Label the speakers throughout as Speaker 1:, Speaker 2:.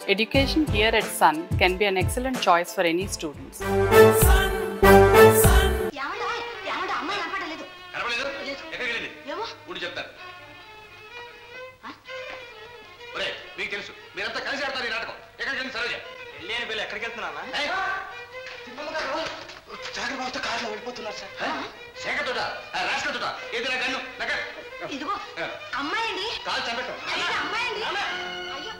Speaker 1: Education here at Sun can be an excellent choice for any students.
Speaker 2: ఇదిగో అమ్మాయండి call చంపేట అమ్మాయండి అయ్యో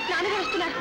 Speaker 2: నాన్నగారు వస్తున్నారు.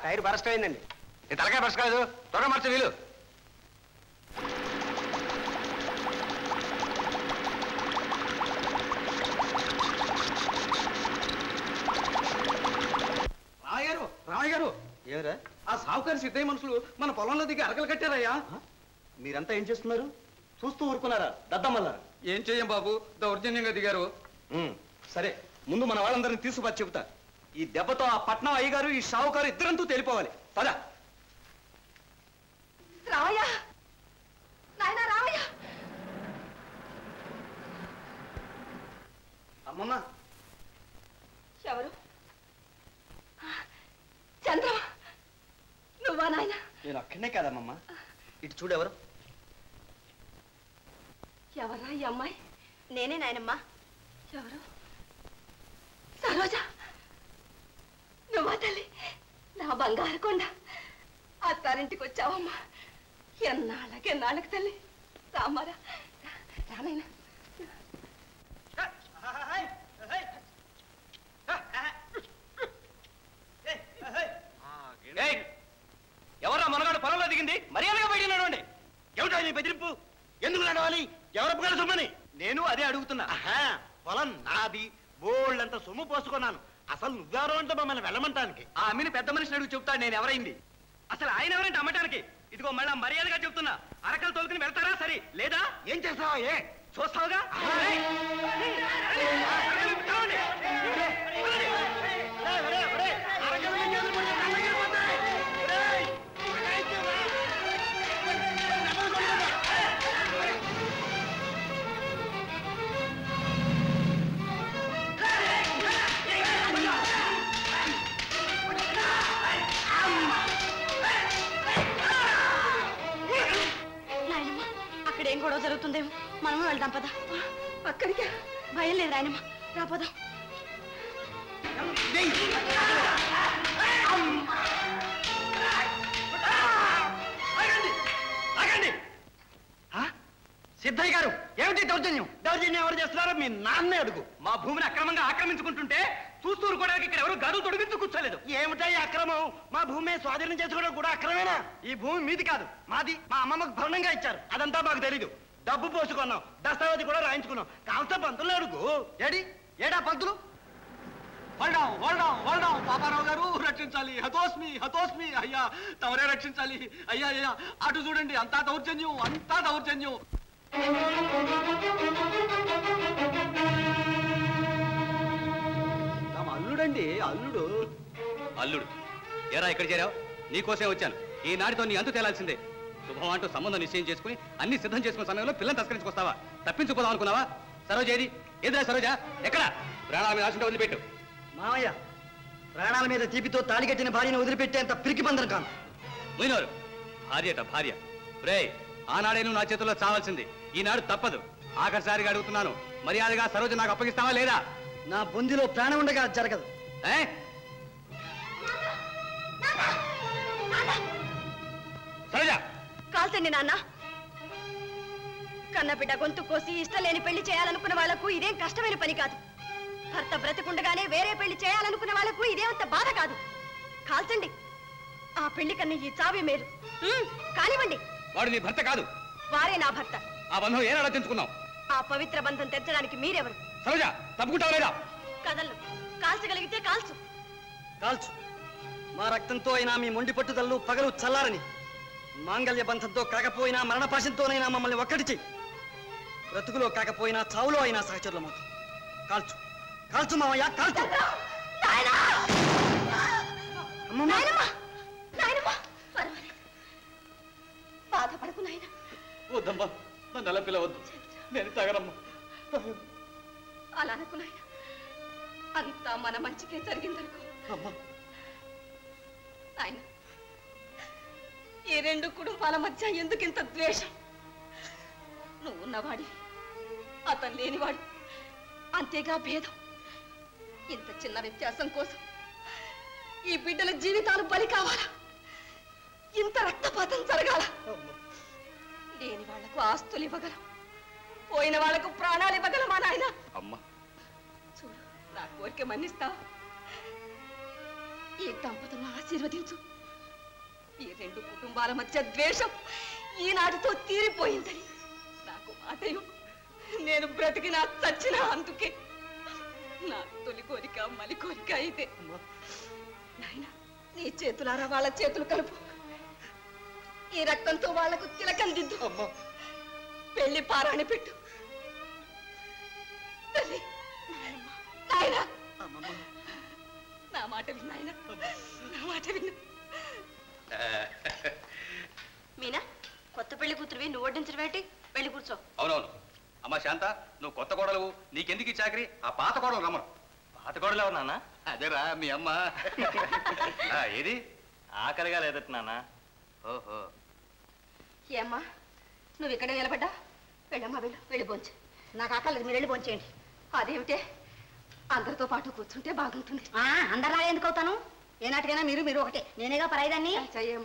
Speaker 2: Tyre burst అయిందండి. ఈ తలకాయ బరస్ట్ కాదు, త్వరగా మార్చ వీలు. రామయ్య గారు ఏరా ఆ సావుకారి సిద్ధయ్య మనుషులు మన పొలంలో దిగి అరకలు కట్టారయ్యా. మీరంతా ఏం చేస్తున్నారు? చూస్తూ ఊరుకున్నారా దద్దమ్మల్లారా? ఏం చెయ్యం బాబు, దౌర్జన్యంగా దిగారు. సరే, ముందు మన వాళ్ళందరినీ తీసుకుపచ్చి చెబుతా. ఈ దెబ్బతో ఆ పట్నం అయ్యగారు ఈ షావుకారు ఇద్దరంతూ తెలిపోవాలి. పద.
Speaker 3: రామయ్య, నాయనా రామయ్య.
Speaker 2: అమ్మమ్మ
Speaker 3: ఎవరు? చంద్రమా, నువ్వా నాయన?
Speaker 2: నేను అక్కడనే కాదమ్మమ్మ, ఇటు చూడెవరు?
Speaker 3: ఎవరా ఈ అమ్మాయి?
Speaker 4: నేనే నాయనమ్మా.
Speaker 3: ఎవరు? సరోజ, నువ్వా తల్లి? నా బంగారు కొండ, అత్తారింటికి వచ్చావమ్మా. ఎన్నాళ్ళకి తల్లి. రామారా, రానైనా.
Speaker 2: ఎవరా మనగాడు పొలంలో దిగింది? మర్యాదగా బయట నడవండి. ఏమిటా నీ బెదిరింపు? ఎందుకు నడవాలి? ఎవరు పొగల సొమ్మని? నేను అదే అడుగుతున్నా. పొలం నాది, బోళ్ళంత సొమ్ము పోసుకున్నాను. అసలు నువ్వెవరో అంటే మమ్మల్ని వెళ్ళమంటానికి. ఆ అమ్మిని పెద్ద మనిషిని అడుగు చెప్తాడు నేను ఎవరైంది. అసలు ఆయన ఎవరంటే అమ్మటానికి? ఇదిగో మళ్ళా మర్యాదగా చెప్తున్నా, అరకలు తోలుకుని వెళ్తారా సరే, లేదా ఏం చేస్తావా? ఏ చూస్తావుగా?
Speaker 4: ఏం గొడవ జరుగుతుందేమో, మనము వెళ్దాం పద.
Speaker 3: అక్కడికే
Speaker 4: భయం లేదు రాయనమ్మ, రా పద.
Speaker 2: సిద్ధయ్య గారు, ఏమిటి దౌర్జన్యం? దౌర్జన్యం ఎవరు చేస్తున్నారో మీ నాన్నే అడుగు. మా భూమిని అక్రమంగా ఆక్రమించుకుంటుంటే చూస్తూ ఊరుకోవడానికి ఇక్కడ ఎవరు గడువు తొడిగించు కూర్చోలేదు. ఏమిటా ఈ అక్రమం? మా భూమి స్వాధీనం చేసుకోవడం కూడా అక్రమేనా? ఈ భూమి మీది కాదు, మాది. మా అమ్మమ్మకు భరణంగా ఇచ్చారు, అదంతా మాకు తెలీదు. డబ్బు పోసుకున్నాం, దస్తావేజీ కూడా రాయించుకున్నాం. కాస్త పంతులు అడుగు. ఏడా పంతులు? హోల్డాం పాపారావు గారు, రక్షించాలి. హతోస్మి అయ్యా, తమరే రక్షించాలి. అయ్యా అయ్యా, అటు చూడండి, అంతా దౌర్జన్యం. అల్లుడండి, అల్లుడు ఎరా ఇక్కడ చేరావు? నీకోసే వచ్చాను. ఈనాటితో నీ అంతు తేలాల్సిందే. శుభం అంటూ సంబంధం నిశ్చయం చేసుకుని అన్ని సిద్ధం చేసుకున్న సమయంలో పిల్లని తస్కరించుకొస్తావా? తప్పించుకోదాం అనుకున్నావా? సరోజ ఏది? ఏదిరా సరోజ? ఎక్కడ? ప్రాణాల మీద ఆశంటే వదిలిపెట్టు.
Speaker 5: మామయ్య, ప్రాణాల మీద తీపితో తాళి కట్టిన భార్యను వదిలిపెట్టేంత పిరికి బంధం కాను.
Speaker 2: ముయినోరు, భార్య రే, ఆనాడే నువ్వు నా చేతుల్లో చావాల్సింది. ఈనాడు తప్పదు. ఆఖరిసారిగా అడుగుతున్నాను, మర్యాదగా సరోజ నాకు అప్పగిస్తావా లేదా?
Speaker 5: నా బొందిలో ప్రాణం ఉండగా జరగదు.
Speaker 2: సరోజ,
Speaker 4: కాల్చండి నాన్న. కన్నబిడ్డ గొంతు కోసి ఇష్టం లేని పెళ్లి చేయాలనుకున్న వాళ్లకు ఇదేం కష్టమైన పని కాదు. భర్త బ్రతికుండగానే వేరే పెళ్లి చేయాలనుకున్న వాళ్లకు ఇదేమంత బాధ కాదు. కాల్చండి. ఆ పెళ్లి కన్నా ఈ చావే మేలు. కానివ్వండి.
Speaker 2: వాడు నీ భర్త కాదు.
Speaker 4: వారే నా భర్త.
Speaker 2: ఆ బంధం ఏనాడో తెంచుకున్నావు?
Speaker 4: ఆ పవిత్ర బంధం తెచ్చడానికి మీరెవరు?
Speaker 2: సరోజ, తప్పుకుంటావా లేదా?
Speaker 4: కదల్లు. కాల్చగలిగితే కాల్చు.
Speaker 5: కాల్చు. మా రక్తంతో అయినా మీ మొండి పట్టుదల్లు పగలు చల్లారని. మాంగళ్య బంధంతో కాకపోయినా మరణపాశంతోనైనా మమ్మల్ని ఒక్కటి చెయ్యి. బ్రతుకులో కాకపోయినా చావులో అయినా సహచరులమవుతాం. కాల్చు, కాల్చు మామయ్య, కాల్చు.
Speaker 4: బాధపడకు నాయన.
Speaker 2: వద్దమ్మా, నన్ను అలా పిలవద్దు. నేను తాగనమ్మా.
Speaker 4: అలా అనుకు నాయన. అంతా మన మంచికే జరిగిందనుకో. ఆయన ఈ రెండు కుటుంబాల మధ్య ఎందుకింత ద్వేషం? నువ్వు ఉన్నవాడి, అతను లేనివాడు, అంతేగా భేదం. ఇంత చిన్న వ్యత్యాసం కోసం ఈ బిడ్డల జీవితాలు బలి కావాలా? ఇంత రక్తపాతం జరగాల? లేని వాళ్లకు ఆస్తులు ఇవ్వగలం, పోయిన వాళ్లకు ప్రాణాలు ఇవ్వగలమా నాయన?
Speaker 2: అమ్మా
Speaker 4: చూడు, నా కోరిక మన్నిస్తావా? ఈ దంపతులను ఆశీర్వదించు. ఈ రెండు కుటుంబాల మధ్య ద్వేషం ఈనాటితో తీరిపోయిందని నాకు మాటయు. నేను బ్రతికినా చచ్చినా అందుకే. నా తొలి కోరిక మలి కోరిక అయితే నాయన, నీ చేతులారా వాళ్ళ చేతులు కలుపు. ఈ రక్తంతో వాళ్లకు తిలకం దిద్దు. పెళ్లి పారాణి పెట్టు. తల్లి, నాయనా, నా మాట విను నాయన, నా మాట విను. మీనా, కొత్త పెళ్లి కూతురువి నువ్వు వడ్డించడం ఏంటి? వెళ్ళి కూర్చో.
Speaker 2: అవునవును. అమ్మా శాంత, నువ్వు కొత్త కోడలు, నీకెందుకు ఈ చాకరీ? ఆ పాత కోడలు రమ్మను. పాత కోడలు ఎవరు నాన్న? అదేరా మీ అమ్మ. ఏది? ఆఖరిగా లేదట నాన్న. ఓహో.
Speaker 4: ఏమ్మా, నువ్వు ఇక్కడే నిలబడ్డా? వెళ్ళమ్మా, వెళ్ళు, వెళ్ళి భోంచే. నాకు ఆకలేదు, మీరు వెళ్ళి భోంచేయండి. అదేమిటే, అందరితో పాటు కూర్చుంటే బాగుంటుంది.
Speaker 3: అందరిలా ఎందుకు అవుతాను? ఏనాటికైనా మీరు ఒకటే, నేనేగా పరాయిదాన్ని.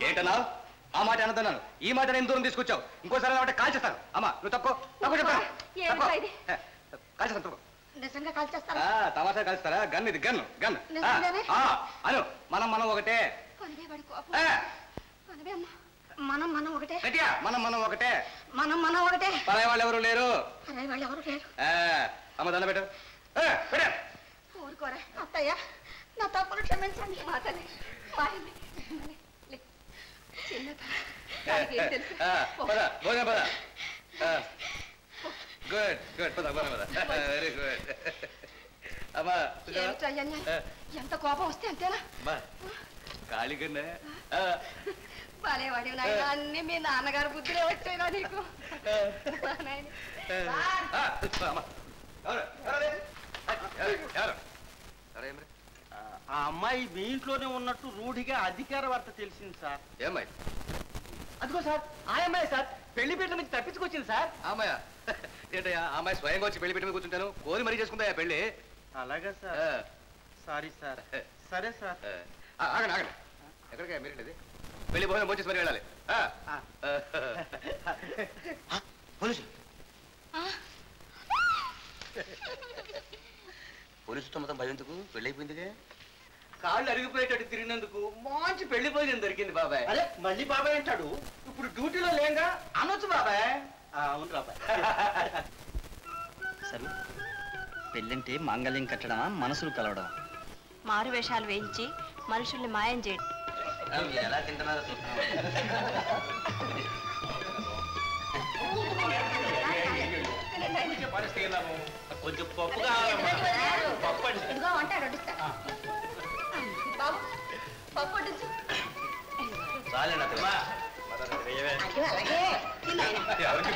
Speaker 2: ఏంటన్నా? ఆ మాట అనదన్నాను. ఈ మాట నేను దూరం తీసుకొచ్చావు. ఇంకోసారి అంటే కాల్చేస్తాను. అమ్మా నువ్వు తక్కువ కాల్చేస్తాను.
Speaker 3: నిజంగా కాల్చేస్తాను.
Speaker 2: తమాషా కాల్స్తారా? గన్ ఇది, గన్ను గన్ అను. మనం ఒకటే.
Speaker 3: మనం ఒకటే.
Speaker 2: గట్టిగా మనం ఒకటే.
Speaker 3: మనం ఒకటే.
Speaker 2: పరాయి వాళ్ళు ఎవరు లేరు.
Speaker 3: వాళ్ళు ఎవరు లేరు.
Speaker 2: అమ్మ దండ పెట్టు.
Speaker 3: ఊరుకోరా అత్తయ్య, నా తప్పులు క్షమించండి.
Speaker 4: మా తల్లి,
Speaker 2: భోజనం పద. గుడ్ గుడ్, పద పద పద. Very good. అమ్మా
Speaker 4: ఎంత కోపం వస్తే అంతేనా?
Speaker 2: కాళీకన్నా
Speaker 4: బాలేవాడి నాయన, అన్ని మీ నాన్నగారు బుద్ధిలో వచ్చాయినా నీకు?
Speaker 5: ఆ అమ్మాయి మీ ఇంట్లోనే ఉన్నట్టు రూఢిగా అధికార వార్త తెలిసింది సార్.
Speaker 2: ఏమ్మాయి?
Speaker 5: అదిగో సార్, ఆ అమ్మాయి సార్ పెళ్లి పీటల నుంచి తప్పించుకొచ్చింది సార్.
Speaker 2: అమ్మాయ ఏంటయ్యా? అమ్మాయి స్వయంగా వచ్చి పెళ్లి పెట్టి కూర్చుంటాను. కోరి మరీ చేసుకుందా పెళ్లి?
Speaker 5: అలాగా సార్. Sorry sir. సరే సార్.
Speaker 2: ఆగండి ఆగండి. ఎక్కడికా మీరు? పెళ్లి భోజనం వచ్చేసి మరి వెళ్ళాలి. పోలీసు పోలీసుతో మొత్తం భయం ఎందుకు? పెళ్ళైపోయిందిగా.
Speaker 6: కాళ్ళు అరిగిపోయేటట్టు తిరిగినందుకు మంచి పెళ్లి భోజనం దొరికింది బాబాయ్.
Speaker 2: అదే మళ్ళీ బాబాయ్ అంటాడు. ఇప్పుడు డ్యూటీలో లేంగా అనొచ్చు బాబాయ్. అవును బాబాయ్.
Speaker 5: సరే, పెళ్ళంటే మాంగళ్యం కట్టడమా, మనసులు కలవడమా?
Speaker 7: మారు వేషాలు వేయించి మనుషుల్ని మాయం చేయడం.
Speaker 2: ఎలా తింటున్నారో కొంచెం పప్పు కావాలమ్మా. పప్పు అండి.
Speaker 3: ఇదిగో వంట వడ్డిస్తా.
Speaker 4: బాబు పప్పు వడ్డించు.
Speaker 2: చాలేనా అత్తమ్మా?
Speaker 3: అయ్యో అలాగే తిన్నాయన.
Speaker 8: ఎవరికి